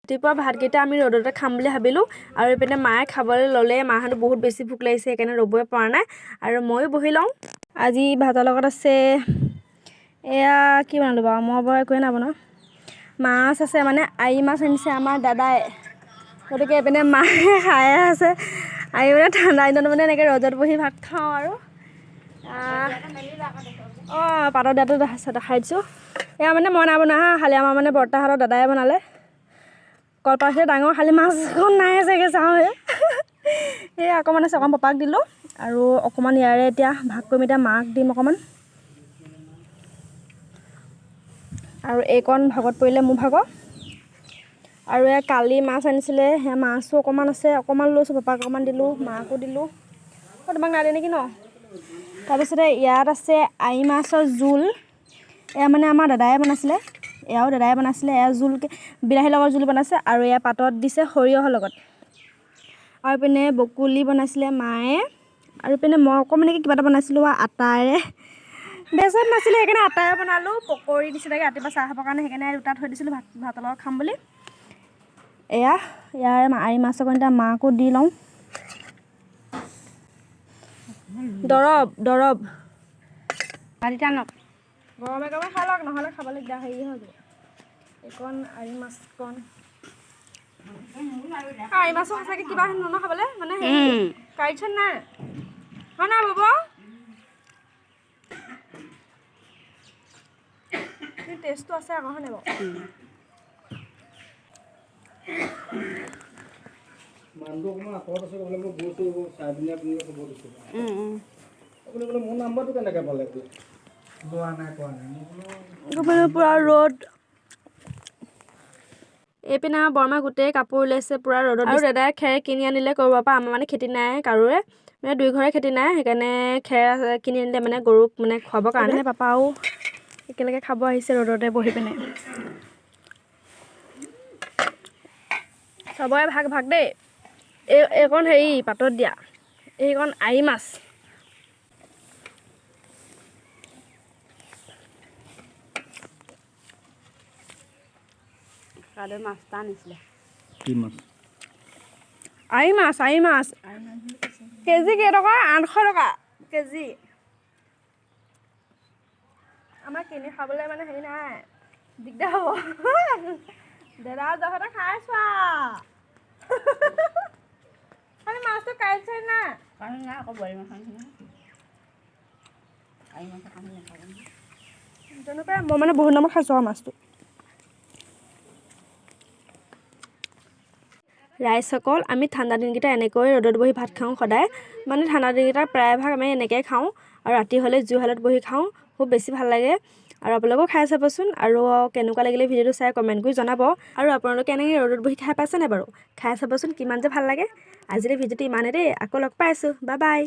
ৰাতিপুৱা ভাতকেইটা আমি ৰ'দতে খাম বুলি ভাবিলোঁ আৰু এইপিনে মায়ে খাবলৈ ল'লে। মাহঁতো বহুত বেছি ভোক লাগিছে সেইকাৰণে ৰ'বই পৰা নাই আৰু ময়ো বহি লওঁ। আজি ভাতৰ লগত আছে এয়া কি বনালোঁ বাৰু, মই বাৰু একোৱে নবনাওঁ। মাছ আছে, মানে আৰি মাছ আনিছে আমাৰ দাদাই, গতিকে এইপিনে মায়ে খায়ে আছে। আমি মানে ঠাণ্ডা দিনত মানে এনেকৈ ৰ'দত বহি ভাত খাওঁ আৰু পাতৰ দিয়াটো দেখাই দিছোঁ। এয়া মানে মই নাই বনোৱা হা, খালি আমাৰ মানে বৰ্তাহঁতৰ দাদাই বনালে। কলপাতহে ডাঙৰ, খালি মাছখন নাই চাগে চাওঁ। এই অকণমান আছে, অকণমান পাপাক দিলোঁ আৰু অকণমান ইয়াৰে এতিয়া ভাগ কৰিম। এতিয়া মাক দিম অকণমান আৰু এইকণ ভাগত পৰিলে মোৰ ভাগৰ। আৰু এয়া কালি মাছ আনিছিলে, সেয়া মাছো অকণমান আছে, অকণমান লৈছোঁ। পাপাক অকণমান দিলোঁ, মাকো দিলোঁ। তোমাক নাই দিয়া নেকি ন? তাৰপিছতে ইয়াত আছে আৰি মাছৰ জোল। এয়া মানে আমাৰ দাদাই বনাইছিলে, এয়াও দাদাই বনাইছিলে। এয়া জোলকৈ বিলাহীৰ লগত জোল বনাইছে আৰু এয়া পাতত দিছে সৰিয়হৰ লগত। আৰু পিনে বকুলি বনাইছিলে মায়ে, আৰু পিনে মই অকণমান কিবা এটা বনাইছিলোঁ আটাৰে। বেচন নাছিলে সেইকাৰণে আটাৰে বনালোঁ। পকৰি দিছিলেগৈ ৰাতিপুৱা চাহ খাবৰ কাৰণে, সেইকাৰণে দুটা থৈ দিছিলোঁ ভাতৰ লগত খাম বুলি। এয়া ইয়াৰ আৰি মাছ অকণ এতিয়া মাকো দি লওঁ। দৰৱ গৰমে গৰমে খাই লওক, নহ'লে খাবলৈ দিগদাৰ হেৰি হৈ যাব। এইকণ আৰি মাছকণ, আৰি মাছৰ সঁচাকৈ কিবা ন খাবলৈ, মানে হেৰি কাইট চাইট নাই হয় নাই বাবু? টেষ্টটো আছে আকৌ হয়নে বাৰু? মানুহটো অকণমান আঁতৰত আছে, বোলে মই গৈছোঁ চাই পিনি আপুনি খবৰ দিছোঁ। আপুনি বোলে মোৰ নাম্বাৰটো কেনেকৈ পালে? লোৱা নাই, কোৱা নাই। মই বোলো পূৰা ৰ'দ। এইপিনে আমাৰ বৰমা গোটেই কাপোৰ ওলাইছে পূৰা ৰ'দত। আৰু দাদাই খেৰ কিনি আনিলে ক'ৰবাৰ পৰা। আমাৰ মানে খেতি নাই কাৰোৰে, মানে দুই ঘৰে খেতি নাই, সেইকাৰণে খেৰ কিনি আনিলে মানে গৰুক মানে খুৱাবৰ কাৰণে। পাপাও একেলগে খাব আহিছে ৰ'দতে বহি পিনে। চবৰে ভাগ ভাগ দেই। এইকণ হেৰি পাতত দিয়া, এইকণ আৰি মাছ। কাইলৈ মাছ এটা আনিছিলে। কি মাছ? আৰি মাছ। কেজি কেইটকা? 800 টকা কেজি। আমাৰ কিনি খাবলৈ মানে হেৰি নাই, দিগদাৰ হ'ব। দাদা জহতে খাইছোঁ খালি মাছটো কাইট চাইট নাই। কাৰণ নাই আকৌ বোৱাৰী মাছ আনিছে নহয়। আৰি মাছৰ কাম নাথাকে নহয়। তেনেকুৱাই মই মানে বহুত নামত খাইছোঁ আৰু মাছটো। ৰাইজসকল, আমি ঠাণ্ডা দিনকেইটা এনেকৈ ৰ'দত বহি ভাত খাওঁ সদায়। মানে ঠাণ্ডা দিনকেইটা প্ৰায়ভাগ আমি এনেকৈ খাওঁ আৰু ৰাতি হ'লে জুইশালত বহি খাওঁ, খুব বেছি ভাল লাগে। আৰু আপোনালোকেও খাই চাবচোন, আৰু কেনেকুৱা লাগিলে ভিডিঅ'টো চাই কমেণ্ট কৰি জনাব। আৰু আপোনালোকে এনেকৈ ৰ'দত বহি খাই পাইছেনে বাৰু? খাই চাবচোন কিমান যে ভাল লাগে। আজিলৈ ভিডিঅ'টো ইমানেই দেই, আকৌ লগ পাই আছোঁ, বাই বাই।